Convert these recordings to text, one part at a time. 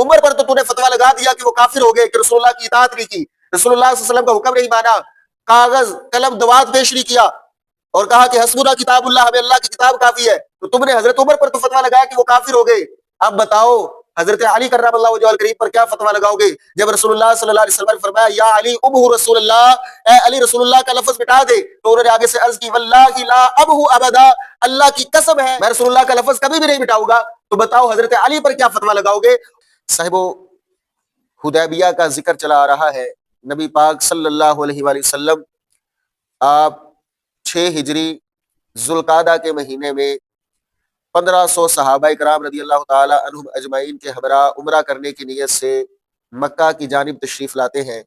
عمر پر تو تو نے فتویٰ لگا دیا کہ وہ کافر ہو گئے کہ رسول اللہ کی اطاعت نہیں کی، رسول اللہ صلی اللہ علیہ وسلم کا حکم نہیں مانا، کاغذ قلم دوات پیش نہیں کیا اور کہا کہ حسبنا کتاب اللہ، ہمیں اللہ کی کتاب کافی ہے، تو تم نے حضرت عمر پر تو فتویٰ لگایا کہ وہ کافر ہو گئے. اب بتاؤ حضرت علی کرم اللہ وجہہ الکریم پر کیا فتویٰ لگاؤ گے جب رسول اللہ صلی اللہ علیہ وسلم نے فرمایا یا علی ابہ رسول اللہ، اے علی رسول اللہ کا لفظ مٹا دے، تو انہوں نے آگے سے عرض کی واللہ لا ابہ ابدا، اللہ کی قسم ہے میں رسول اللہ کا لفظ کبھی بھی نہیں مٹاؤں گا. تو بتاؤ حضرت علی پر کیا فتویٰ لگاؤ گے؟ صاحبو، حدیبیہ کا ذکر چلا آ رہا ہے. نبی پاک صلی اللہ علیہ وآلہ وسلم آپ 6 ہجری ذوالقعدہ کے مہینے میں 1500 صحابہ کرام رضی اللہ تعالی عنہم اجمعین کے ہمراہ عمرہ کرنے کی نیت سے مکہ کی جانب تشریف لاتے ہیں.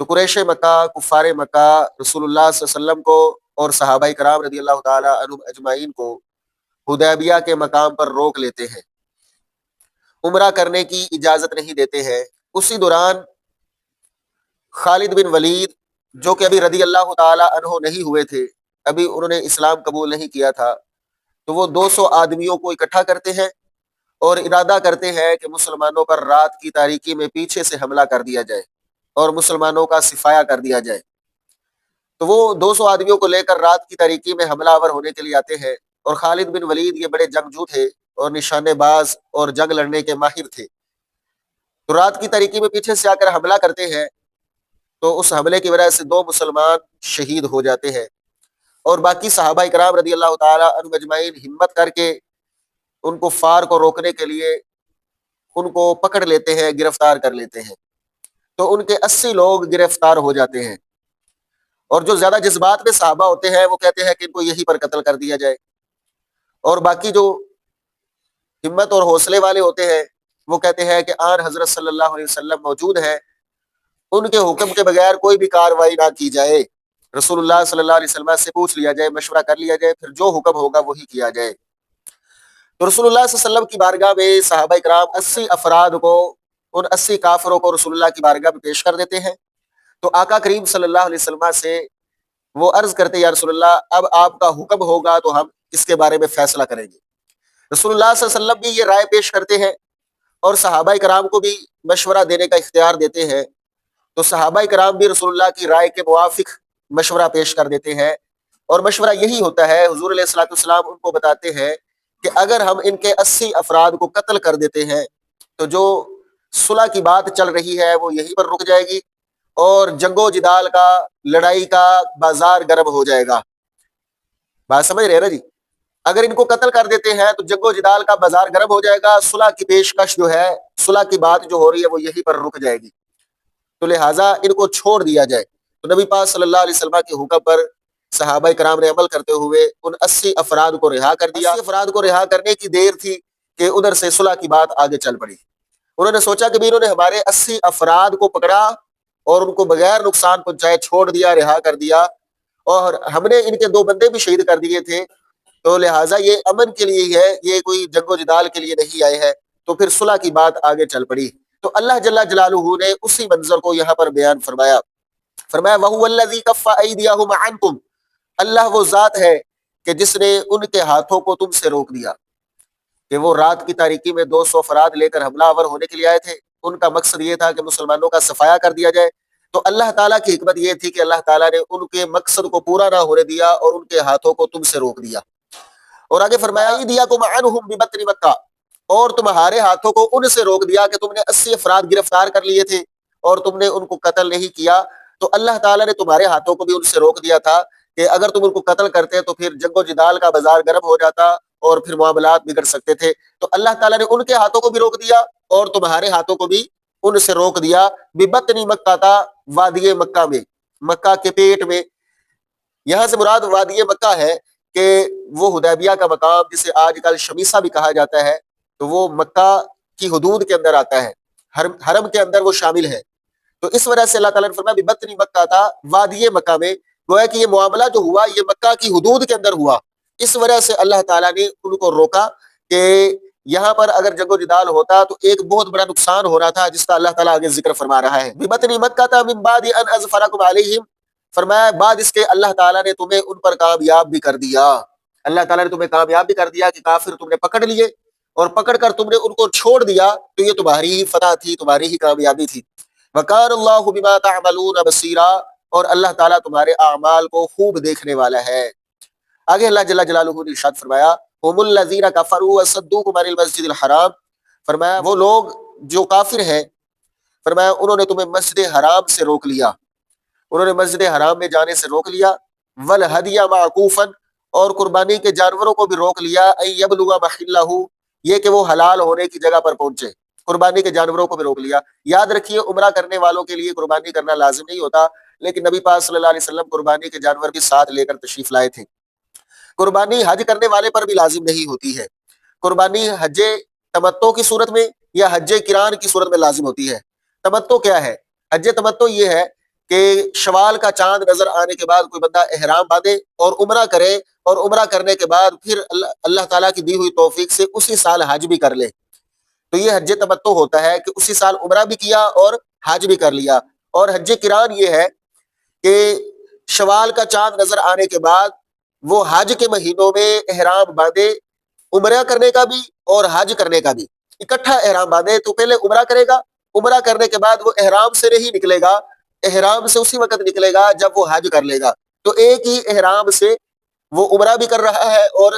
تو قریش مکہ، کفار مکہ رسول اللہ صلی اللہ علیہ وسلم کو اور صحابہ کرام رضی اللہ تعالی عنہم اجمعین کو حدیبیہ کے مقام پر روک لیتے ہیں، عمرہ کرنے کی اجازت نہیں دیتے ہیں. اسی دوران خالد بن ولید جو کہ ابھی رضی اللہ تعالی عنہ نہیں ہوئے تھے، ابھی انہوں نے اسلام قبول نہیں کیا تھا، تو وہ 200 آدمیوں کو اکٹھا کرتے ہیں اور ارادہ کرتے ہیں کہ مسلمانوں پر رات کی تاریکی میں پیچھے سے حملہ کر دیا جائے اور مسلمانوں کا صفایا کر دیا جائے. تو وہ 200 آدمیوں کو لے کر رات کی تاریکی میں حملہ آور ہونے کے لیے آتے ہیں، اور خالد بن ولید یہ بڑے جنگجو تھے اور نشانے باز اور جنگ لڑنے کے ماہر تھے. تو رات کی تاریکی میں پیچھے سے آ کر حملہ کرتے ہیں، تو اس حملے کی وجہ سے 2 مسلمان شہید ہو جاتے ہیں، اور باقی صحابہ کرام رضی اللہ تعالی عنہم اجمعین ہمت کر کے ان کفار کو روکنے کے لیے ان کو پکڑ لیتے ہیں، گرفتار کر لیتے ہیں. تو ان کے 80 لوگ گرفتار ہو جاتے ہیں، اور جو زیادہ جذبات میں صحابہ ہوتے ہیں وہ کہتے ہیں کہ ان کو یہیں پر قتل کر دیا جائے، اور باقی جو ہمت اور حوصلے والے ہوتے ہیں وہ کہتے ہیں کہ آن حضرت صلی اللہ علیہ وسلم موجود ہیں، ان کے حکم کے بغیر کوئی بھی کاروائی نہ کی جائے، رسول اللہ صلی اللہ علیہ وسلم سے پوچھ لیا جائے، مشورہ کر لیا جائے، پھر جو حکم ہوگا وہی کیا جائے. تو رسول اللہ صلی اللہ علیہ وسلم کی بارگاہ میں صحابہ کرام 80 افراد کو، ان 80 کافروں کو رسول اللہ کی بارگاہ میں پیش کر دیتے ہیں. تو آقا کریم صلی اللہ علیہ وسلم سے وہ عرض کرتے یا رسول اللہ اب آپ کا حکم ہوگا تو ہم اس کے بارے میں فیصلہ کریں گے. رسول اللہ صلی اللہ علیہ وسلم بھی یہ رائے پیش کرتے ہیں اور صحابہ کرام کو بھی مشورہ دینے کا اختیار دیتے ہیں. تو صحابہ کرام بھی رسول اللہ کی رائے کے موافق مشورہ پیش کر دیتے ہیں، اور مشورہ یہی ہوتا ہے، حضور علیہ الصلوۃ والسلام ان کو بتاتے ہیں کہ اگر ہم ان کے 80 افراد کو قتل کر دیتے ہیں تو جو صلح کی بات چل رہی ہے وہ یہیں پر رک جائے گی، اور جنگ و جدال کا، لڑائی کا بازار گرم ہو جائے گا. بات سمجھ رہے ہیں نا جی؟ اگر ان کو قتل کر دیتے ہیں تو جنگ و جدال کا بازار گرم ہو جائے گا، صلح کی پیشکش جو ہے، صلح کی بات جو ہو رہی ہے وہ یہیں پر رک جائے گی، تو لہٰذا ان کو چھوڑ دیا جائے. تو نبی پاک صلی اللہ علیہ وسلم کے حکم پر صحابہ کرام نے عمل کرتے ہوئے ان 80 افراد کو رہا کر دیا. 80 افراد کو رہا کرنے کی دیر تھی کہ ادھر سے صلح کی بات آگے چل پڑی. انہوں نے سوچا کہ انہوں نے ہمارے 80 افراد کو پکڑا اور ان کو بغیر نقصان پہنچائے چھوڑ دیا، رہا کر دیا، اور ہم نے ان کے 2 بندے بھی شہید کر دیے تھے، تو لہٰذا یہ امن کے لیے ہی ہے، یہ کوئی جنگ و جدال کے لیے نہیں آئے ہیں. تو پھر صلح کی بات آگے چل پڑی. تو اللہ جل جلالہ نے اسی منظر کو یہاں پر بیان فرمایا وَهُوَ الَّذِي كَفَّ أَيْدِيَهُمْ عَنْكُمْ، اللہ وہ ذات ہے کہ جس نے ان کے ہاتھوں کو تم سے روک دیا. کہ وہ رات کی تاریکی میں 200 افراد لے کر حملہ آور ہونے کے لیے آئے تھے، ان کا مقصد یہ تھا کہ مسلمانوں کا صفایا کر دیا جائے. تو اللہ تعالیٰ کی حکمت یہ تھی کہ اللہ تعالیٰ نے ان کے مقصد کو پورا نہ ہونے دیا اور ان کے ہاتھوں کو تم سے روک دیا. اور آگے فرمایا أَيْدِيَكُمْ عَنْهُمْ بِبَطْنِ مَكَّةَ، اور تمہارے ہاتھوں کو ان سے روک دیا کہ تم نے 80 افراد گرفتار کر لیے تھے اور تم نے ان کو قتل نہیں کیا. تو اللہ تعالیٰ نے تمہارے ہاتھوں کو بھی ان سے روک دیا تھا کہ اگر تم ان کو قتل کرتے تو پھر جنگ و جدال کا بازار گرم ہو جاتا اور پھر معاملات بگڑ سکتے تھے. تو اللہ تعالیٰ نے ان کے ہاتھوں کو بھی روک دیا اور تمہارے ہاتھوں کو بھی ان سے روک دیا. بِبَطْنِ مَكَّةَ، وادی مکہ میں، مکہ کے پیٹ میں. یہاں سے مراد وادی مکہ ہے کہ وہ حدیبیہ کا مقام جسے آج کل شمیسہ بھی کہا جاتا ہے، تو وہ مکہ کی حدود کے اندر آتا ہے، حرم کے اندر وہ شامل ہے. تو اس وجہ سے اللہ تعالیٰ نے فرمایا بِبَطْنِ مَكَّةَ، وادی مکہ میں. گویا کہ یہ معاملہ جو ہوا یہ مکہ کی حدود کے اندر ہوا. اس وجہ سے اللہ تعالیٰ نے ان کو روکا کہ یہاں پر اگر جنگ و جدال ہوتا تو ایک بہت بڑا نقصان ہو رہا تھا، جس کا اللہ تعالیٰ آگے ذکر فرما رہا ہے. بِبَطْنِ مَكَّةَ مِن بَعْدِ أَنْ أَظْفَرَكُمْ عَلَيْهِمْ، فرمایا بعد اس کے اللہ تعالیٰ نے تمہیں ان پر کامیاب بھی کر دیا. اللہ تعالیٰ نے تمہیں کامیاب بھی کر دیا کہ کافر تم نے پکڑ لیے اور پکڑ کر تم نے ان کو چھوڑ دیا تو یہ تمہاری ہی فتح تھی، تمہاری ہی کامیابی تھی۔ وَكَانَ اللَّهُ بِمَا تَعْمَلُونَ بَصِيرًا، اور اللہ تعالیٰ تمہارے اعمال کو خوب دیکھنے والا ہے۔ آگے اللہ جل جلالہ نے ارشاد فرمایا هُمُ الَّذِينَ كَفَرُوا وَصَدُّوكُمْ عَنِ الْمَسْجِدِ الْحَرَامِ، فرمایا وہ لوگ جو کافر ہیں، فرمایا انہوں نے تمہیں مسجد حرام سے روک لیا، انہوں نے مسجد حرام میں جانے سے روک لیا، وَالْهَدْيَ مَعْكُوفًا، اور قربانی کے جانوروں کو بھی روک لیا، أَن يَبْلُغَ مَحِلَّهُ، یہ کہ وہ حلال ہونے کی جگہ پر پہنچے، قربانی کے جانوروں کو بھی روک لیا۔ یاد رکھیے عمرہ کرنے والوں کے لیے قربانی کرنا لازم نہیں ہوتا، لیکن نبی پاک صلی اللہ علیہ وسلم قربانی کے جانور بھی ساتھ لے کر تشریف لائے تھے۔ قربانی حج کرنے والے پر بھی لازم نہیں ہوتی ہے، قربانی حج تمتع کی صورت میں یا حج کران کی صورت میں لازم ہوتی ہے۔ تمتع کیا ہے؟ حج تمتع یہ ہے کہ شوال کا چاند نظر آنے کے بعد کوئی بندہ احرام باندھے اور عمرہ کرے، اور عمرہ کرنے کے بعد پھر اللہ تعالیٰ کی دی ہوئی توفیق سے اسی سال حج بھی کر لے، تو یہ حج تمتع ہوتا ہے کہ اسی سال عمرہ بھی کیا اور حج بھی کر لیا۔ اور حج کران یہ ہے کہ شوال کا چاند نظر آنے کے بعد وہ حج کے مہینوں میں احرام باندھے، عمرہ کرنے کا بھی اور حج کرنے کا بھی اکٹھا احرام باندھے، تو پہلے عمرہ کرے گا، عمرہ کرنے کے بعد وہ احرام سے نہیں نکلے گا، احرام سے اسی وقت نکلے گا جب وہ حج کر لے گا، تو ایک ہی احرام سے وہ عمرہ بھی کر رہا ہے اور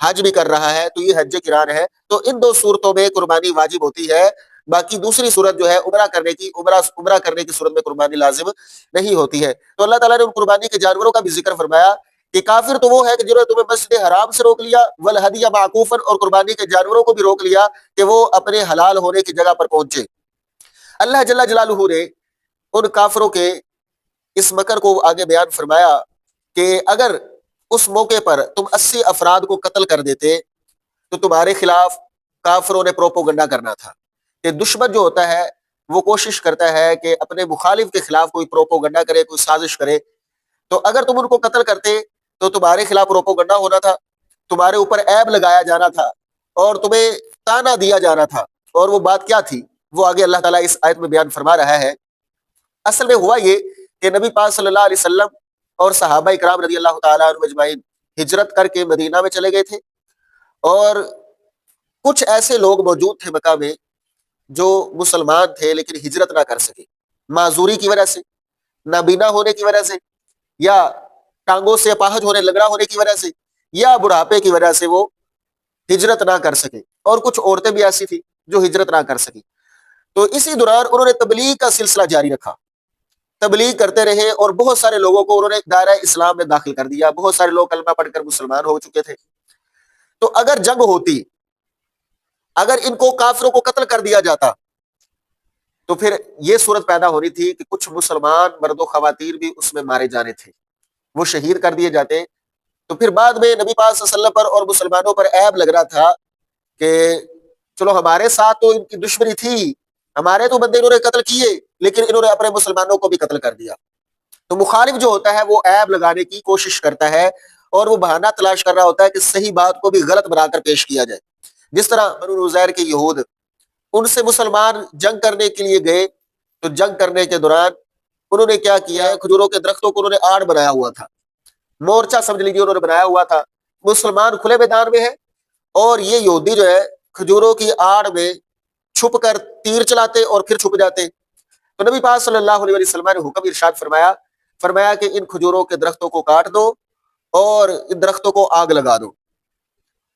حج بھی کر رہا ہے، تو یہ حج کران ہے۔ تو ان دو صورتوں میں قربانی واجب ہوتی ہے، باقی دوسری صورت جو ہے عمرہ کرنے کی، عمرہ کرنے کی صورت میں قربانی لازم نہیں ہوتی ہے۔ تو اللہ تعالیٰ نے ان قربانی کے جانوروں کا بھی ذکر فرمایا کہ کافر تو وہ ہے کہ جنہوں نے تمہیں مسجد حرام سے روک لیا، والہدی معکوفا، اور قربانی کے جانوروں کو بھی روک لیا کہ وہ اپنے حلال ہونے کی جگہ پر پہنچے۔ اللہ جل جلالہ نے ان کافروں کے اس مکر کو آگے بیان فرمایا کہ اگر اس موقع پر تم 80 افراد کو قتل کر دیتے تو تمہارے خلاف کافروں نے پروپوگنڈا کرنا تھا، کہ دشمن جو ہوتا ہے وہ کوشش کرتا ہے کہ اپنے مخالف کے خلاف کوئی پروپوگنڈا کرے، کوئی سازش کرے، تو اگر تم ان کو قتل کرتے تو تمہارے خلاف پروپوگنڈا ہونا تھا، تمہارے اوپر عیب لگایا جانا تھا اور تمہیں تانا دیا جانا تھا۔ اور وہ بات کیا تھی وہ آگے اللہ تعالیٰ اس آیت میں بیان فرما رہا ہے۔ اصل میں ہوا یہ کہ نبی پاک صلی اللہ علیہ وسلم اور صحابہ اکرام رضی اللہ تعالیٰ عنہ اجمعین ہجرت کر کے مدینہ میں چلے گئے تھے، اور کچھ ایسے لوگ موجود تھے مکہ میں جو مسلمان تھے لیکن ہجرت نہ کر سکے، معذوری کی وجہ سے، نابینا ہونے کی وجہ سے، یا ٹانگوں سے اپاہج ہونے، لنگڑا ہونے کی وجہ سے، یا بڑھاپے کی وجہ سے وہ ہجرت نہ کر سکے، اور کچھ عورتیں بھی ایسی تھیں جو ہجرت نہ کر سکی۔ تو اسی دوران انہوں نے تبلیغ کا سلسلہ جاری رکھا، تبلیغ کرتے رہے، اور بہت سارے لوگوں کو انہوں نے دائرہ اسلام میں داخل کر دیا، بہت سارے لوگ کلمہ پڑھ کر مسلمان ہو چکے تھے۔ تو اگر جنگ ہوتی، اگر ان کو کافروں کو قتل کر دیا جاتا، تو پھر یہ صورت پیدا ہونی تھی کہ کچھ مسلمان مرد و خواتین بھی اس میں مارے جانے تھے، وہ شہید کر دیے جاتے، تو پھر بعد میں نبی پاک صلی اللہ علیہ وسلم پر اور مسلمانوں پر عیب لگ رہا تھا کہ چلو ہمارے ساتھ تو ان کی دشمنی تھی، ہمارے تو بندے انہوں نے قتل کیے، لیکن انہوں نے اپنے مسلمانوں کو بھی قتل کر دیا۔ تو مخالف جو ہوتا ہے وہ عیب لگانے کی کوشش کرتا ہے، اور وہ بہانہ تلاش کر رہا ہوتا ہے کہ صحیح بات کو بھی غلط بنا کر پیش کیا جائے۔ جس طرح بنو نذیر کے یہود، ان سے مسلمان جنگ کرنے کے لیے گئے، تو جنگ کرنے کے دوران انہوں نے کیا کیا ہے، کھجوروں کے درختوں کو انہوں نے آڑ بنایا ہوا تھا، مورچہ سمجھ لیجیے انہوں نے بنایا ہوا تھا، مسلمان کھلے میدان میں ہے، اور یہ یہودی جو ہے کھجوروں کی آڑ میں چھپ کر تیر چلاتے اور پھر چھپ جاتے۔ تو نبی پاک صلی اللہ علیہ وسلم نے حکم ارشاد فرمایا کہ ان کھجوروں کے درختوں کو کاٹ دو اور ان درختوں کو آگ لگا دو،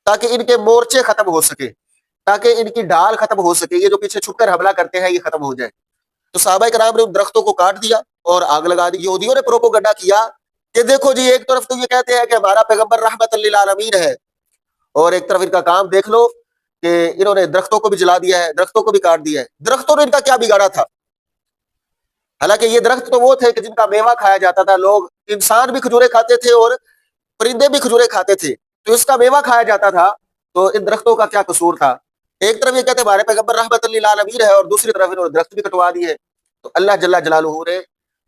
تاکہ ان کے مورچے ختم ہو سکے، تاکہ ان کی ڈھال ختم ہو سکے، یہ جو پیچھے چھپ کر حملہ کرتے ہیں یہ ختم ہو جائے۔ تو صحابہ کرام نے ان درختوں کو کاٹ دیا اور آگ لگا دی۔ یہودیوں نے پروپوگنڈا کیا کہ دیکھو جی، ایک طرف تو یہ کہتے ہیں کہ ہمارا پیغمبر رحمت للعالمین ہے، اور ایک طرف ان کا کام دیکھ لو کہ انہوں نے درختوں کو بھی جلا دیا ہے، درختوں کو بھی کاٹ دیا ہے۔ درختوں نے ان کا کیا بگاڑا تھا؟ حالانکہ یہ درخت تو وہ تھے کہ جن کا میوہ کھایا جاتا تھا، لوگ انسان بھی کھجورے کھاتے تھے اور پرندے بھی کھجورے کھاتے تھے، تو اس کا میوہ کھایا جاتا تھا، تو ان درختوں کا کیا قصور تھا؟ ایک طرف یہ کہتے ہیں ہمارے پیغمبر رحمت للعالمین ہے، اور دوسری طرف انہوں نے درخت بھی کٹوا دیے۔ تو اللہ جل جلالہ نے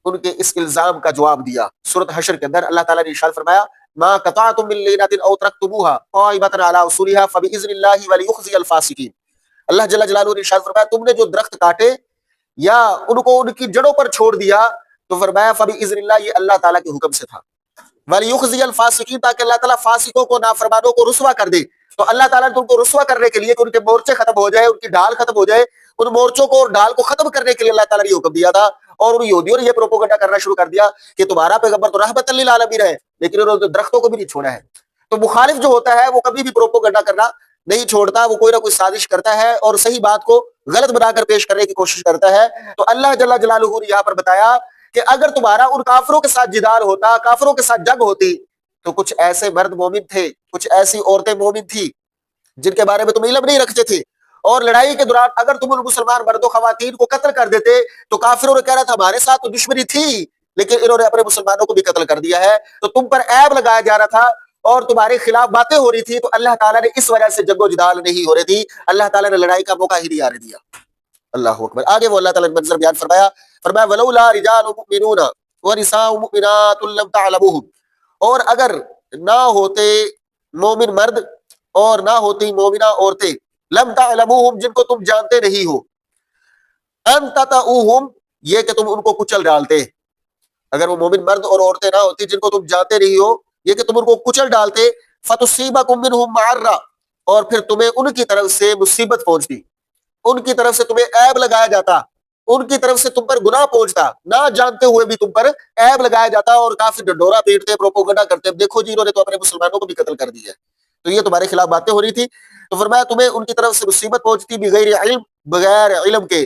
ان کے اس الزام کا جواب دیا۔ سورۃ حشر کے اندر اللہ تعالیٰ نے ارشاد فرمایا ما قطعتم من لینۃ او ترکتموها قائمۃ علی اصولها فباذن اللہ ولیخزی الفاسقین۔ اللہ جل جلالہ نے ارشاد فرمایا تم نے جو درخت کاٹے یا ان کو ان کی جڑوں پر چھوڑ دیا، تو فرمایا فباذن اللہ، یہ اللہ تعالیٰ کے حکم سے تھا، ولیخزی الفاسقین، تاکہ اللہ تعالیٰ فاسقوں کو، نافرمانوں کو رسوا کر دے۔ تو اللہ تعالیٰ نے ان کو رسوا کرنے کے لیے کہ ان کے مورچے ختم ہو جائے، ان کی ڈھال ختم ہو جائے، ان مورچوں کو اور ڈھال کو ختم کرنے کے لیے اللہ تعالیٰ نے یہ حکم دیا تھا، اور ان یہودیوں نے یہ پروپیگنڈا کرنا شروع کر دیا کہ تمہارا پیغمبر تو رحمت للعالمین ہے، لیکن انہوں نے درختوں کو بھی نہیں چھوڑا ہے۔ تو مخالف جو ہوتا ہے وہ کبھی بھی پروپیگنڈا کرنا نہیں چھوڑتا، وہ کوئی نہ کوئی سازش کرتا ہے اور صحیح بات کو غلط بنا کر پیش کرنے کی کوشش کرتا ہے۔ تو اللہ جل جلالہ نے یہاں پر بتایا کہ اگر تمہارا ان کافروں کے ساتھ جدال ہوتا، کافروں کے ساتھ جنگ ہوتی، تو کچھ ایسے مرد مومن تھے، کچھ ایسی عورتیں مومن تھی جن کے بارے میں تم علم نہیں رکھتے تھے، اور لڑائی کے دوران اگر تم ان مسلمان مرد و خواتین کو قتل کر دیتے تو کافروں نے کہہ رہا تھا ہمارے ساتھ تو دشمنی تھی لیکن انہوں نے اپنے مسلمانوں کو بھی قتل کر دیا ہے، تو تم پر عیب لگایا جا رہا تھا اور تمہارے خلاف باتیں ہو رہی تھی، تو اللہ تعالیٰ نے اس وجہ سے جنگ و جدال نہیں ہو رہی تھی، اللہ تعالیٰ نے لڑائی کا موقع ہی نہیں آنے دیا۔ اللہ اکبر۔ آگے وہ اللہ تعالیٰ نے منظر بیان فرمایا، فرمایا وَلَوْلَا رِجَالٌ مُؤْمِنُونَ وَنِسَاءٌ مُؤْمِنَاتٌ لَمْ تَعْلَمُوهُمْ، اور اگر نہ ہوتے مومن مرد اور نہ ہوتی مومنہ عورتیں، لم تعلموہم جن کو تم جانتے نہیں ہو، ان تطؤوہم یہ کہ تم ان کو کچل ڈالتے، اگر وہ مومن مرد اور عورتیں نہ ہوتی جن کو تم جانتے نہیں ہو، یہ کہ تم ان کو کچل ڈالتے، فتصیبکم منہم معرہ اور پھر تمہیں ان کی طرف سے مصیبت پہنچتی، ان کی طرف سے تمہیں عیب لگایا جاتا، ان کی طرف سے تم پر گناہ پہنچتا، نہ جانتے ہوئے بھی تم پر عیب لگایا جاتا، اور کافی ڈنڈورا پیٹتے، پروپوگنڈا کرتے، دیکھو جی انہوں نے تو اپنے مسلمانوں کو بھی قتل کر دیا ہے، تو یہ تمہارے خلاف باتیں ہو رہی تھی، تو فرمایا تمہیں ان کی طرف سے مصیبت پہنچتی بغیر علم، بغیر علم کے،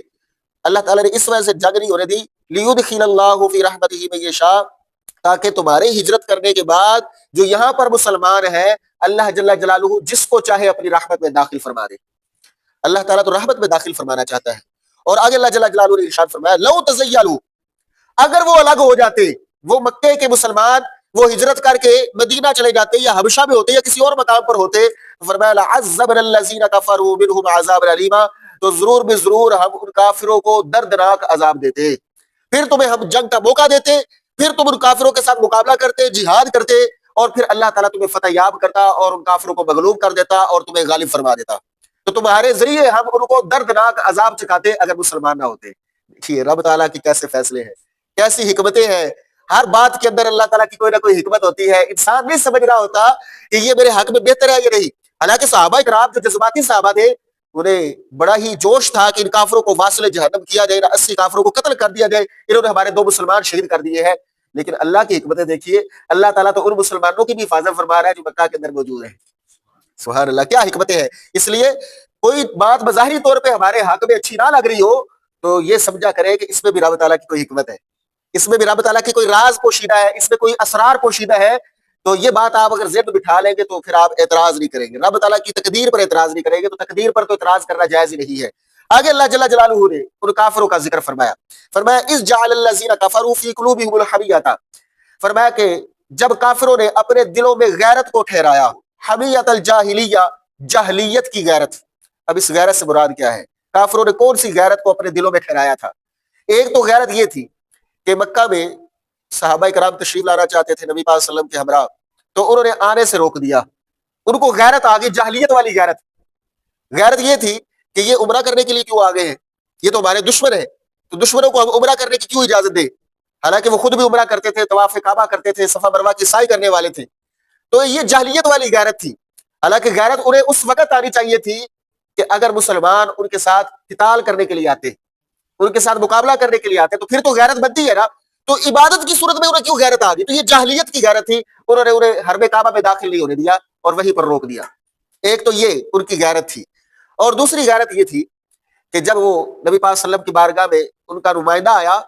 اللہ تعالیٰ نے اس وجہ سے جنگ نہیں ہونے دی، لیدخل اللہ فی رحمتہ من یشاء تاکہ تمہارے ہجرت کرنے کے بعد جو یہاں پر مسلمان ہے اللہ جل جلالہ جس کو چاہے اپنی رحمت میں داخل فرما دے، اللہ تعالیٰ تو رحمت میں داخل فرمانا چاہتا ہے۔ اور آگے اللہ جل جلالہ نے ارشاد فرمایا لو تزیلوا اگر وہ الگ ہو جاتے، وہ مکے کے مسلمان وہ ہجرت کر کے مدینہ چلے جاتے یا حبشہ میں ہوتے یا کسی اور مقام پر ہوتے، فرمایا لعذبنا الذین کفروا منہم عذابا علیما تو ضرور بے ضرور ہم ان کافروں کو دردناک عذاب دیتے، پھر تمہیں ہم جنگ کا موقع دیتے، پھر تم ان کافروں کے ساتھ مقابلہ کرتے، جہاد کرتے، اور پھر اللہ تعالیٰ تمہیں فتح یاب کرتا اور ان کافروں کو مغلوب کر دیتا اور تمہیں غالب فرما دیتا، تو تمہارے ذریعے ہم ان کو دردناک عذاب چکھاتے اگر مسلمان نہ ہوتے۔ دیکھیے رب تعالیٰ کی کیسے فیصلے ہیں، کیسی حکمتیں ہیں، ہر بات کے اندر اللہ تعالیٰ کی کوئی نہ کوئی حکمت ہوتی ہے، انسان نہیں سمجھ رہا ہوتا کہ یہ میرے حق میں بہتر ہے یا نہیں، حالانکہ صحابہ کرام جو جذباتی صحابہ تھے انہیں بڑا ہی جوش تھا کہ ان کافروں کو واصل جہنم کیا جائے، 80 کافروں کو قتل کر دیا جائے، انہوں نے ہمارے 2 مسلمان شہید کر دیے ہیں، لیکن اللہ کی حکمتیں دیکھیے، اللہ تعالیٰ تو ان مسلمانوں کی بھی حفاظت فرما رہا ہے جو مکہ کے اندر موجود ہیں، سبحان اللہ کیا حکمتیں ہیں۔ اس لیے کوئی بات بظاہری طور پہ ہمارے حق میں اچھی نہ لگ رہی ہو تو یہ سمجھا کرے کہ اس میں بھی رب تعالیٰ کی کوئی حکمت ہے، اس میں بھی رب تعالیٰ کی کوئی راز پوشیدہ ہے، اس میں کوئی اسرار پوشیدہ ہے، تو یہ بات آپ اگر ذہن میں بٹھا لیں گے تو پھر آپ اعتراض نہیں کریں گے، رب تعالیٰ کی تقدیر پر اعتراض نہیں کریں گے، تو تقدیر پر تو اعتراض کرنا جائز ہی نہیں ہے۔ آگے اللہ جل جلالہ نے ان کافروں کا ذکر فرمایا، فرمایا اذ جعل الذین کفروا فی قلوبہم الحمیۃ، فرمایا کہ جب کافروں نے اپنے دلوں میں غیرت کو ٹھہرایا، حمیت الجاہلیہ جاہلیت کی غیرت، اب اس غیرت سے مراد کیا ہے، کافروں نے کون سی غیرت کو اپنے دلوں میں ٹھہرایا تھا؟ ایک تو غیرت یہ تھی کہ مکہ میں صحابہ کرام تشریف لانا چاہتے تھے نبی پاک صلی اللہ علیہ وسلم کے ہمراہ، تو انہوں نے آنے سے روک دیا، ان کو غیرت آ گئی، جاہلیت والی غیرت، غیرت یہ تھی کہ یہ عمرہ کرنے کے لیے کیوں آ گئے ہیں، یہ تو ہمارے دشمن ہیں، تو دشمنوں کو ہم عمرہ کرنے کی کیوں اجازت دیں، حالانکہ وہ خود بھی عمرہ کرتے تھے، طواف کعبہ کرتے تھے، صفا مروہ کی سعی کرنے والے تھے، تو یہ جاہلیت والی غیرت تھی، حالانکہ غیرت انہیں اس وقت آنی چاہیے تھی کہ اگر مسلمان ان کے ساتھ قتال کرنے کے لیے آتے، ان کے ساتھ مقابلہ کرنے کے لیے آتے تو پھر تو غیرت بنتی ہے نا، تو عبادت کی صورت میں انہیں کیوں غیرت آ گئی، تو یہ جاہلیت کی غیرت تھی، انہوں نے انہیں حرم کعبہ میں داخل نہیں ہونے دیا اور وہیں پر روک دیا، ایک تو یہ ان کی غیرت تھی، اور دوسری غیرت یہ تھی کہ جب وہ نبی پاک صلی اللہ علیہ وسلم کی بارگاہ میں ان کا نمائندہ آیا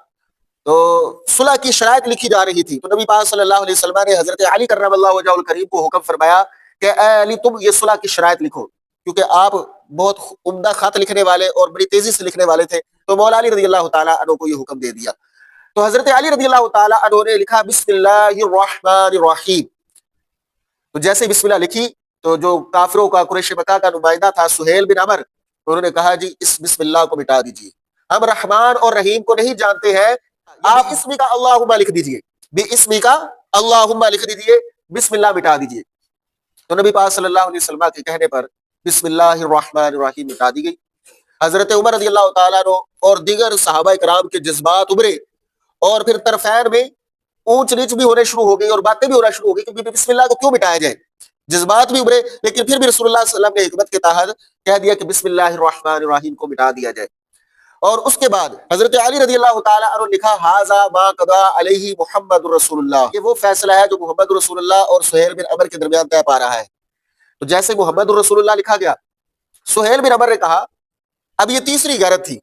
تو صلح کی شرائط لکھی جا رہی تھی، تو نبی پاک صلی اللہ علیہ وسلم نے حضرت علی کرم اللہ وجہہ الکریم کو حکم فرمایا کہ اے علی تم یہ صلح کی شرائط لکھو، کیونکہ آپ بہت عمدہ خط لکھنے والے اور بڑی تیزی سے لکھنے والے تھے، تو مولا علی رضی اللہ تعالیٰ عنہ کو یہ حکم دے دیا، تو حضرت علی رضی اللہ تعالیٰ عنہ نے لکھا بسم اللہ الرحمن الرحیم، تو جیسے بسم اللہ لکھی تو جو کافروں کا قریش مکہ کا نمائندہ تھا سہیل بن عمر، انہوں نے کہا جی اس بسم اللہ کو مٹا دیجیے، ہم رحمان اور رحیم کو نہیں جانتے ہیں، آپ اسمی کا اللہم لکھ دیجیے، بھی اسمی کا اللہم لکھ دیجیے، بسم اللہ مٹا دیجیے، تو نبی پاک صلی اللہ علیہ وسلم کے کہنے پر بسم اللہ الرحمن الرحیم مٹا دی گئی۔ حضرت عمر رضی اللہ تعالیٰ عنہ اور دیگر صحابہ کرام کے جذبات ابھرے اور پھر طرفین میں اونچ نیچ بھی ہونے شروع ہو گئی اور باتیں بھی ہونا شروع ہو گئی کہ بسم اللہ کو کیوں مٹایا جائے، جذبات بھی ابھرے، لیکن پھر بھی رسول اللہ صلی اللہ علیہ وسلم نے حکمت کے تحت کہہ دیا کہ بسم اللہ الرحمن الرحیم کو مٹا دیا جائے۔ اور اس کے بعد حضرت علی رضی اللہ تعالیٰ عنہ لکھا ھذا ما قضا علیہ محمد رسول اللہ، یہ وہ فیصلہ ہے جو محمد رسول اللہ اور سہیل بن عمر کے درمیان طے پا رہا ہے۔ تو جیسے محمد رسول اللہ لکھا گیا، سہیل بن عمر نے کہا، اب یہ تیسری غیرت تھی۔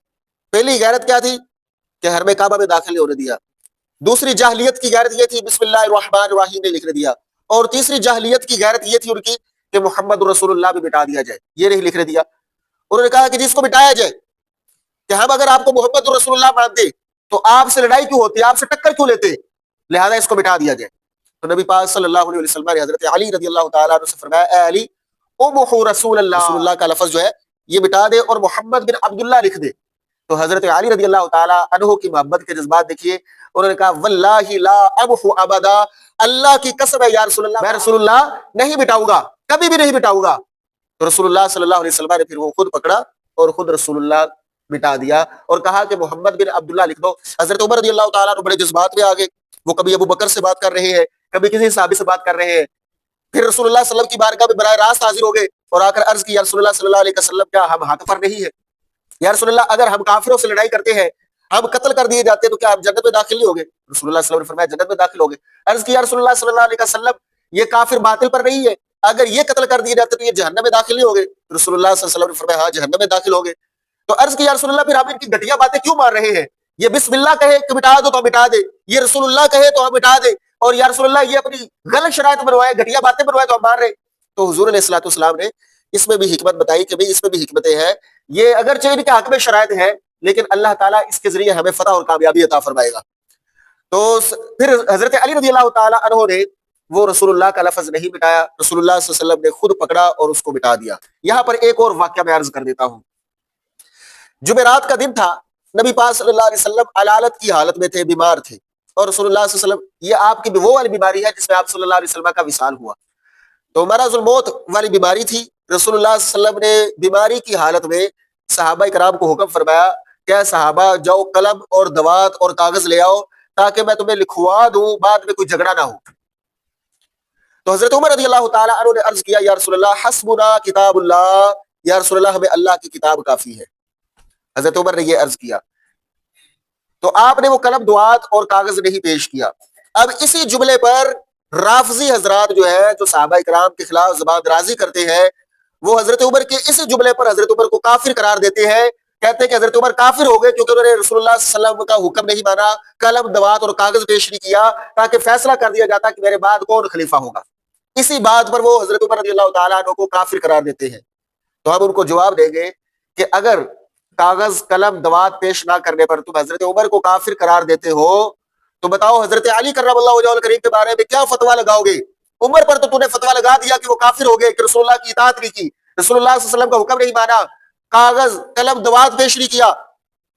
پہلی غیرت کیا تھی کہ حرم کعبہ میں داخل نہیں ہونے دیا، دوسری جاہلیت کی غیرت یہ تھی بسم اللہ الرحمن الرحیم نے لکھنے دیا، اور تیسری جاہلیت کی غیرت یہ تھی ان کی کہ محمد رسول اللہ بھی مٹا دیا جائے، یہ نہیں لکھنے دیا۔ انہوں نے کہا کہ جس کو مٹایا جائے، کہ ہم اگر آپ کو محمد رسول اللہ مانتے تو آپ سے لڑائی کیوں ہوتی، آپ سے ٹکر کیوں لیتے، لہذا اس کو مٹا دیا جائے۔ تو نبی پاک صلی اللہ علیہ وسلم نے حضرت علی رضی اللہ تعالیٰ عنہ سے فرمایا، اے علی امحو رسول اللہ، رسول اللہ کا لفظ جو ہے یہ مٹا دے اور محمد بن عبداللہ لکھ دے۔ تو حضرت علی رضی اللہ تعالیٰ عنہ کی محبت کے جذبات دیکھیے، انہوں نے کہا واللہ لا امحو ابدا، اللہ کی قسم ہے یا رسول اللہ میں رسول اللہ نہیں مٹاؤں گا، کبھی بھی نہیں مٹاؤں گا۔ تو رسول اللہ صلی اللہ علیہ وسلم نے پھر وہ خود پکڑا اور خود رسول اللہ مٹا دیا اور کہا کہ محمد بن عبداللہ لکھ دو۔ حضرت عمر رضی اللہ تعالیٰ عنہ بڑے جذبات میں آ گئے، وہ کبھی ابو بکر سے بات کر رہے ہیں، کبھی کسی صحابی سے بات کر رہے ہیں، پھر رسول اللہ صلی اللہ علیہ وسلم کی بارگاہ میں براہ راست حاضر ہو گئے اور آ کر عرض کی، یا رسول اللہ صلی اللہ علیہ وسلم کیا ہم ہاتھ پر نہیں ہے؟ یا رسول اللہ اگر ہم کافروں سے لڑائی کرتے ہیں، ہم قتل کر دیے جاتے ہیں تو کیا ہم جنت میں داخل نہیں ہوگے؟ رسول اللہ صلی اللہ علیہ وسلم نے فرمایا جنت میں داخل ہوگے۔ عرض کی، یا رسول اللہ صلی اللہ علیہ وسلم یہ کافر باطل پر نہیں ہے، اگر یہ قتل کر دیے جاتے تو یہ جہنم میں داخل نہیں ہوگے؟ رسول اللہ صلی اللہ علیہ وسلم نے فرمایا ہاں جہنم میں داخل ہوگے۔ تو عرض کی، یا رسول اللہ پھر ہم ان کی گھٹیا باتیں کیوں مار رہے ہیں؟ یہ بسم اللہ کہے کہ مٹا دو تو مٹا دے، یہ رسول اللہ کہے تو ہم مٹا دے، اور یا رسول اللہ یہ اپنی غلط شرائط بنوائے، گھٹیا باتیں بنوائے تو ہم مار رہے۔ تو حضور علیہ الصلوۃ والسلام نے اس میں بھی حکمت بتائی کہ بھئی اس میں بھی حکمتیں ہیں، یہ اگرچہ ان کے حق میں شرائط ہے لیکن اللہ تعالیٰ اس کے ذریعے ہمیں فتح اور کامیابی عطا فرمائے گا۔ تو پھر حضرت علی رضی اللہ تعالیٰ عنہ نے وہ رسول اللہ کا لفظ نہیں مٹایا، رسول اللہ صلی اللہ علیہ وسلم نے خود پکڑا اور اس کو مٹا دیا۔ یہاں پر ایک اور واقعہ میں عرض کر دیتا ہوں۔ جمعرات کا دن تھا، نبی پاک صلی اللہ علیہ وسلم علالت کی حالت میں تھے، بیمار تھے، اور رسول اللہ صلی اللہ علیہ وسلم، یہ آپ کی وہ والی بیماری ہے جس میں آپ صلی اللہ علیہ وسلم کا وصال ہوا، تو مرض الموت والی بیماری تھی۔ رسول اللہ صلی اللہ علیہ وسلم نے بیماری کی حالت میں صحابہ کرام کو حکم فرمایا کہ اے صحابہ جاؤ قلم اور دوات اور کاغذ لے آؤ تاکہ میں تمہیں لکھوا دوں، بعد میں کوئی جھگڑا نہ ہو۔ تو حضرت عمر رضی اللہ تعالیٰ عنہ نے عرض کیا، یا رسول اللہ حسبنا کتاب اللہ، یا رسول اللہ ہمیں اللہ کی کتاب کافی ہے۔ حضرت عمر نے یہ عرض کیا تو آپ نے وہ قلم دوات اور کاغذ نہیں پیش کیا۔ اب اسی جملے پر رافضی حضرات جو ہے، جو صحابہ کرام کے خلاف زبان درازی کرتے ہیں، وہ حضرت عمر کے اسی جملے پر حضرت عمر کو کافر قرار دیتے ہیں، کہتے ہیں کہ حضرت عمر کافر ہو گئے کیونکہ انہوں نے رسول اللہ صلی اللہ علیہ وسلم کا حکم نہیں مانا، قلم دوات اور کاغذ پیش نہیں کیا تاکہ فیصلہ کر دیا جاتا کہ میرے بعد کون خلیفہ ہوگا۔ اسی بات پر وہ حضرت عمر رضی اللہ تعالیٰ عنہ کو کافر قرار دیتے ہیں۔ تو ہم ان کو جواب دیں گے کہ اگر کاغذ قلم دوات پیش نہ کرنے پر تم حضرت عمر کو کافر قرار دیتے ہو تو بتاؤ حضرت علی کرم اللہ وجہہ الکریم کے بارے میں کیا فتویٰ لگاؤ گے؟ عمر پر تو نے فتویٰ لگا دیا کہ وہ کافر ہو گئے، کہ رسول اللہ کی اطاعت نہیں کی، رسول اللہ صلی اللہ علیہ وسلم کا حکم نہیں مانا، کاغذ قلم دوات پیش نہیں کیا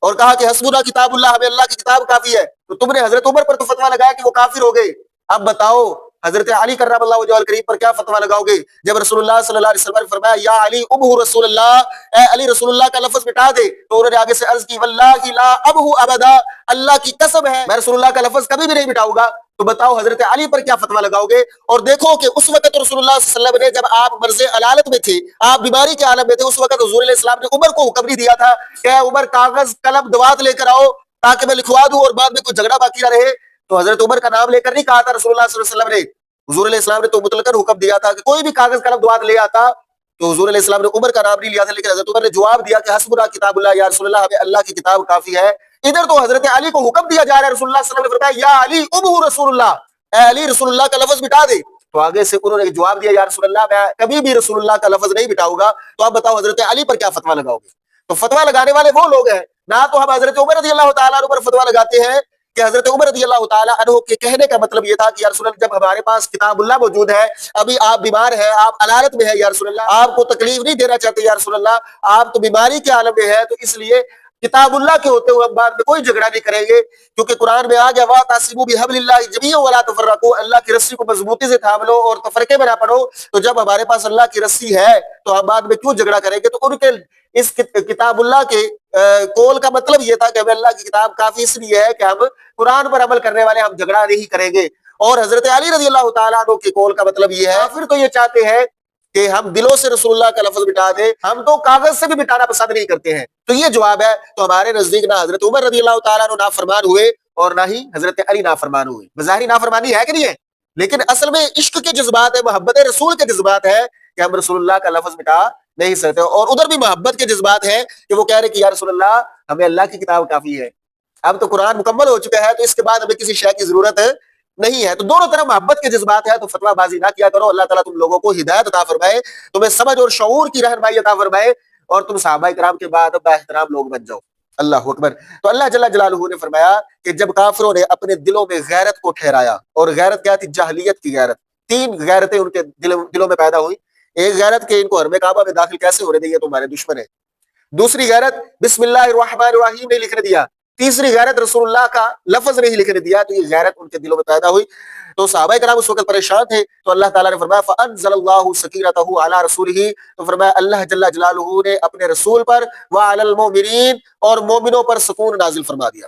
اور کہا کہ حسبنا کتاب اللہ، ہمیں اللہ کی کتاب کافی ہے، تو تم نے حضرت عمر پر تو فتویٰ لگایا کہ وہ کافر ہو گئے۔ اب بتاؤ حضرت علی کرم اللہ وجہہ الکریم پر کیا فتویٰ لگاؤ گے؟ جب رسول اللہ صلی اللہ علیہ وسلم نے فرمایا یا علی امحو رسول اللہ، اے علی رسول اللہ کا لفظ مٹا دے، تو انہوں نے آگے سے عرض کی واللہ لا امحو ابدا، اللہ کی قسم ہے میں رسول اللہ کا لفظ کبھی بھی نہیں مٹاؤں گا۔ تو بتاؤ حضرت علی پر کیا فتویٰ لگاؤ گے؟ اور دیکھو کہ اس وقت رسول اللہ صلی اللہ علیہ وسلم نے، جب آپ مرض علالت میں تھے، آپ بیماری کے عالم میں تھے، اس وقت حضور علیہ السلام نے عمر کو حکم نہیں دیا تھا کہ اے عمر کاغذ قلم دوات لے کر آؤ تاکہ میں لکھوا دوں اور بعد میں کوئی جھگڑا باقی نہ رہے۔ تو حضرت عمر کا نام لے کر نہیں کہا تھا رسول اللہ صلی اللہ علیہ وسلم نے، حضور علیہ السلام نے تو مطلقاً حکم دیا تھا کہ کوئی بھی کاغذ قلم دوات لے آتا، تو حضور علیہ السلام نے عمر کا نام نہیں لیا تھا، لیکن حضرت عمر نے جواب دیا کہ حسبنا کتاب اللہ، یا رسول اللہ ہمیں اللہ کی کتاب کافی ہے۔ ادھر تو حضرت علی کو حکم دیا جا رہا ہے، رسول اللہ صلی اللہ علیہ وسلم نے فرمایا یا علی امحو رسول اللہ، اے علی رسول اللہ کا لفظ مٹا دے۔ تو آگے سے انہوں نے جواب دیا یا رسول اللہ میں کبھی بھی رسول اللہ کا لفظ نہیں مٹاؤں گا۔ تو آپ بتاؤ حضرت علی پر کیا فتویٰ لگاؤ گے؟ تو فتویٰ لگانے والے وہ لوگ ہیں، نہ تو ہم حضرت عمر رضی اللہ تعالیٰ عنہ پر فتویٰ لگاتے ہیں کہ حضرت عمر رضی اللہ تعالیٰ عنہ کے کہنے کا مطلب یہ تھا کہ یا رسول اللہ جب ہمارے پاس کتاب اللہ موجود ہے، ابھی آپ بیمار ہیں، آپ علالت میں ہیں یا رسول اللہ، آپ کو تکلیف نہیں دینا چاہتے یا رسول اللہ، آپ تو بیماری کے عالم میں ہیں، تو اس لیے کتاب اللہ کے ہوتے ہوئے ہم بعد میں کوئی جھگڑا نہیں کریں گے، کیونکہ قرآن میں آ گیا وَاعْتَصِمُوا بِحَبْلِ اللَّهِ جَمِيعًا وَلَا تَفَرَّقُوا، اللہ کی رسی کو مضبوطی سے تھام لو اور تفرقے میں نہ پڑو۔ تو جب ہمارے پاس اللہ کی رسی ہے تو ہم بعد میں کیوں جھگڑا کریں گے؟ تو ان کے اس کتاب اللہ کے قول کا مطلب یہ تھا کہ ہمیں اللہ کی کتاب کافی اس لیے ہے کہ ہم قرآن پر عمل کرنے والے، ہم جھگڑا نہیں کریں گے۔ اور حضرت علی رضی اللہ تعالیٰ عنہ کے قول کا مطلب یہ ہے، پھر تو یہ چاہتے ہیں کہ ہم دلوں سے رسول اللہ کا لفظ مٹا دیں، ہم تو کاغذ سے بھی مٹانا پسند نہیں کرتے ہیں۔ تو یہ جواب ہے۔ تو ہمارے نزدیک نہ حضرت عمر رضی اللہ تعالیٰ عنہ نافرمان ہوئے اور نہ ہی حضرت علی نافرمان ہوئے۔ بظاہری نافرمانی ہے کہ نہیں ہے، لیکن اصل میں عشق کے جذبات ہے، محبت رسول کے جذبات ہے کہ ہم رسول اللہ کا لفظ مٹا نہیں سکتے، اور ادھر بھی محبت کے جذبات ہیں کہ وہ کہہ رہے کہ یا رسول اللہ ہمیں اللہ کی کتاب کافی ہے، اب تو قرآن مکمل ہو چکا ہے، تو اس کے بعد ہمیں کسی شے کی ضرورت نہیں ہے۔ تو دونوں طرف محبت کے جذبات ہے، تو فتویٰ بازی نہ کیا کرو۔ اللہ تعالیٰ تم لوگوں کو ہدایت عطا فرمائے، تمہیں سمجھ اور شعور کی رہنمائی عطا فرمائے، اور تم صحابہ کرام کے بعد با احترام لوگ بن جاؤ۔ اللہ اکبر۔ تو اللہ جل جلالہ نے فرمایا کہ جب کافروں نے اپنے دلوں میں غیرت کو ٹھہرایا، اور غیرت کیا تھی؟ جاہلیت کی غیرت۔ تین غیرتیں ان کے دلوں میں پیدا ہوئی۔ ایک غیرت کہ ان کو حرم کعبہ میں داخل کیسے ہونے دیں، یہ تمہارے دشمن ہے۔ دوسری غیرت بسم اللہ الرحمن الرحیم نہیں لکھنے دیا۔ تیسری غیرت رسول اللہ کا لفظ نہیں لکھنے دیا۔ تو یہ غیرت ان کے دلوں میں پیدا ہوئی۔ تو صحابہ کرام اس وقت پریشان تھے، تو اللہ تعالیٰ نے فرمایا فَأَنزَلَ اللَّهُ سَكِينَتَهُ عَلَى رَسُولِهِ، تو فرمایا اللہ جل جلالہ نے اپنے رسول پر وَعَلَى الْمُؤْمِنِينَ، اور مومنوں پر سکون نازل فرما دیا۔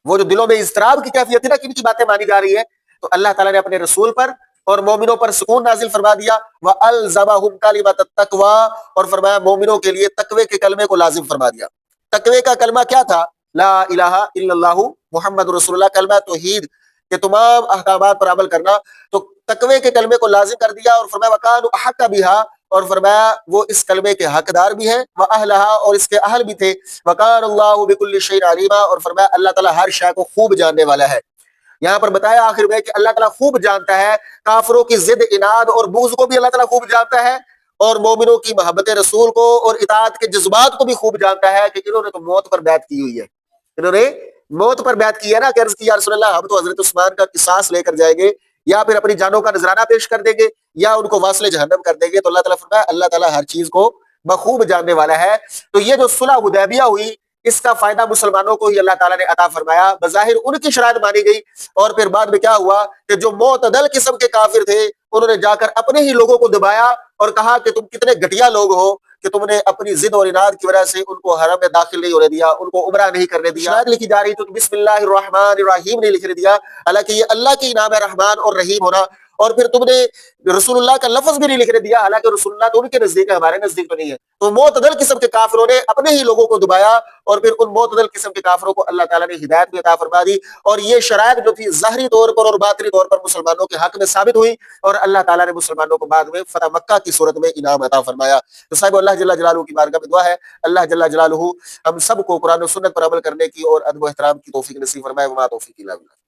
وہ جو دلوں میں اضطراب کی کیفیت ہے نا، کن کی باتیں مانی جا رہی ہے، تو اللہ تعالیٰ نے اپنے رسول پر اور مومنوں پر سکون نازل فرما دیا۔ وَأَلْزَمَهُمْ كَلِمَةَ التَّقْوَىٰ، اور فرمایا مومنوں کے لیے تقوی کے کلمے کو لازم فرما دیا۔ تقوی کا کلمہ کیا تھا؟ لا الہ الا اللہ محمد رسول اللہ، کلمہ توحید کے تمام احکامات پر عمل کرنا۔ تو تقوی کے کلمے کو لازم کر دیا، اور فرمایا وَكَانُوا أَحَقَّ بِهَا، اور فرمایا وہ اس کلمے کے حقدار بھی ہیں، وَأَهْلَهَا، اور اس کے اہل بھی تھے، وَكَانَ اللَّهُ بِكُلِّ شَيْءٍ عَلِيمًا، اور فرمایا اللہ تعالیٰ ہر شے کو خوب جاننے والا ہے۔ یہاں پر بتایا آخر میں کہ اللہ تعالیٰ خوب جانتا ہے کافروں کی ضد، اناد اور بغض کو بھی اللہ تعالیٰ خوب جانتا ہے، اور مومنوں کی محبت رسول کو اور اطاعت کے جذبات کو بھی خوب جانتا ہے کہ انہوں نے تو موت پر بیعت کی ہوئی ہے، انہوں نے موت پر بیعت کی ہے نا، کہ عرض کی یا رسول اللہ ہم تو حضرت عثمان کا قصاص لے کر جائیں گے، یا پھر اپنی جانوں کا نذرانہ پیش کر دیں گے، یا ان کو واصل جہنم کر دیں گے۔ تو اللہ تعالیٰ فرمایا اللہ تعالیٰ ہر چیز کو بخوب جاننے والا ہے۔ تو یہ جو صلح حدیبیہ ہوئی، اس کا فائدہ مسلمانوں کو ہی اللہ تعالیٰ نے عطا فرمایا، بظاہر ان کی شرائط مانی گئی، اور پھر بعد میں کیا ہوا کہ جو معتدل قسم کے کافر تھے انہوں نے جا کر اپنے ہی لوگوں کو دبایا اور کہا کہ تم کتنے گھٹیا لوگ ہو کہ تم نے اپنی ضد اور اناد کی وجہ سے ان کو حرم میں داخل نہیں ہونے دیا، ان کو عمرہ نہیں کرنے دیا۔ شرائط لکھی جا رہی تو بسم اللہ الرحمن الرحیم نہیں لکھنے دیا، حالانکہ یہ اللہ کے انعام ہے رحمان اور رحیم ہونا۔ اور پھر تم نے رسول اللہ کا لفظ بھی نہیں لکھنے دیا، حالانکہ رسول اللہ تو ان کے نزدیک ہے، ہمارے نزدیک تو نہیں ہے۔ تو معتدل قسم کے کافروں نے اپنے ہی لوگوں کو دبایا، اور پھر ان معتدل قسم کے کافروں کو اللہ تعالیٰ نے ہدایت بھی عطا فرما دی، اور یہ شرائط جو تھی ظاہری طور پر اور باطنی طور پر مسلمانوں کے حق میں ثابت ہوئی، اور اللہ تعالیٰ نے مسلمانوں کو بعد میں فتح مکہ کی صورت میں انعام عطا فرمایا۔ تو صاحب اللہ جل جلالہ کی بارگاہ میں دعا ہے اللہ جل جلالہ ہم سب کو قرآن و سنت پر عمل کرنے کی اور ادب و احترام کی توفیق نصیب فرمائے۔ وما توفیق الا باللہ۔